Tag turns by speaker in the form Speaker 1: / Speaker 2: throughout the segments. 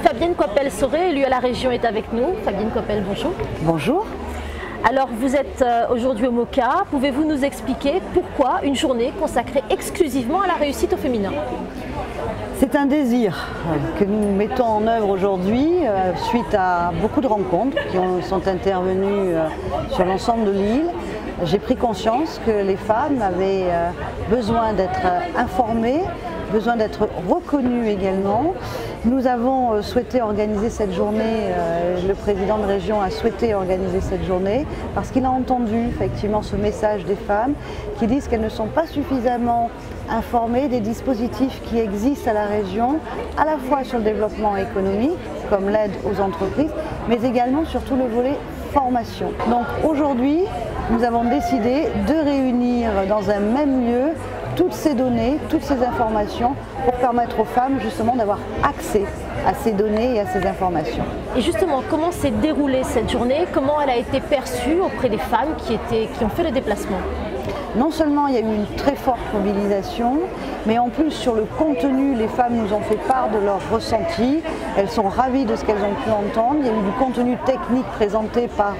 Speaker 1: Fabienne Coppel-Soré, élue à la région, est avec nous. Fabienne Coppel, bonjour.
Speaker 2: Bonjour.
Speaker 1: Alors vous êtes aujourd'hui au MOCA. Pouvez-vous nous expliquer pourquoi une journée consacrée exclusivement à la réussite au féminin?
Speaker 2: C'est un désir que nous mettons en œuvre aujourd'hui suite à beaucoup de rencontres qui sont intervenues sur l'ensemble de l'île. J'ai pris conscience que les femmes avaient besoin d'être informées, besoin d'être reconnues également. Nous avons souhaité organiser cette journée, le président de région a souhaité organiser cette journée parce qu'il a entendu effectivement ce message des femmes qui disent qu'elles ne sont pas suffisamment informées des dispositifs qui existent à la région, à la fois sur le développement économique, comme l'aide aux entreprises, mais également sur tout le volet formation. Donc aujourd'hui, nous avons décidé de réunir dans un même lieu toutes ces données, toutes ces informations pour permettre aux femmes justement d'avoir accès à ces données et à ces informations.
Speaker 1: Et justement, comment s'est déroulée cette journée? Comment elle a été perçue auprès des femmes qui ont fait le déplacement?
Speaker 2: Non seulement il y a eu une très forte mobilisation, mais en plus sur le contenu, les femmes nous ont fait part de leur ressenti. Elles sont ravies de ce qu'elles ont pu entendre. Il y a eu du contenu technique présenté par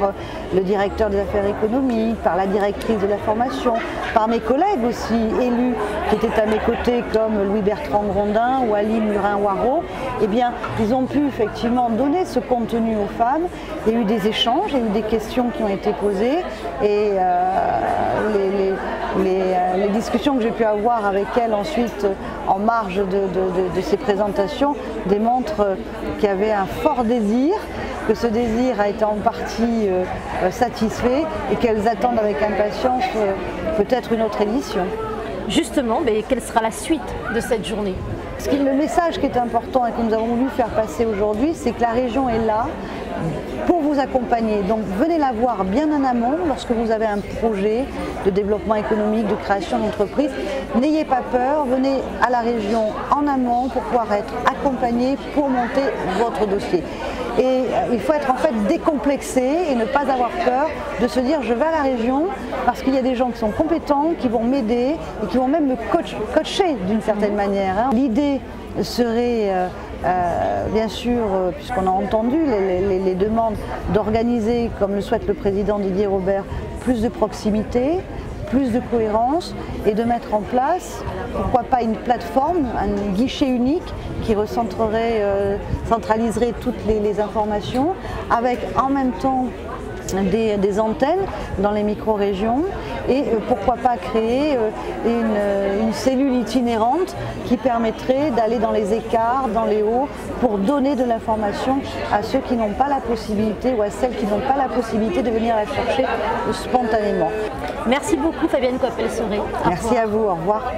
Speaker 2: le directeur des affaires économiques, par la directrice de la formation, par mes collègues aussi élus qui étaient à mes côtés comme Louis-Bertrand Grondin ou Ali Murin-Waro. Eh bien, ils ont pu effectivement donner ce contenu aux femmes. Il y a eu des échanges, il y a eu des questions qui ont été posées et les discussions que j'ai pu avoir avec elles ensuite en marge de ces présentations démontrent qu'il y avait un fort désir, que ce désir a été en partie satisfait et qu'elles attendent avec impatience peut-être une autre édition.
Speaker 1: Justement, quelle sera la suite de cette journée?
Speaker 2: Le message qui est important et que nous avons voulu faire passer aujourd'hui, c'est que la région est là pour vous accompagner. Donc venez la voir bien en amont lorsque vous avez un projet de développement économique, de création d'entreprise. N'ayez pas peur, venez à la région en amont pour pouvoir être accompagné pour monter votre dossier. Et il faut être en fait décomplexé et ne pas avoir peur de se dire je vais à la région parce qu'il y a des gens qui sont compétents, qui vont m'aider et qui vont même me coacher d'une certaine manière. L'idée serait bien sûr, puisqu'on a entendu les demandes d'organiser, comme le souhaite le président Didier Robert, plus de proximité, plus de cohérence et de mettre en place, pourquoi pas une plateforme, un guichet unique qui recentrerait, centraliserait toutes les informations avec en même temps des antennes dans les micro-régions et pourquoi pas créer une cellule itinérante qui permettrait d'aller dans les écarts, dans les hauts pour donner de l'information à ceux qui n'ont pas la possibilité ou à celles qui n'ont pas la possibilité de venir la chercher spontanément.
Speaker 1: Merci beaucoup Fabienne Coppel-Soré.
Speaker 2: Merci à vous, au revoir.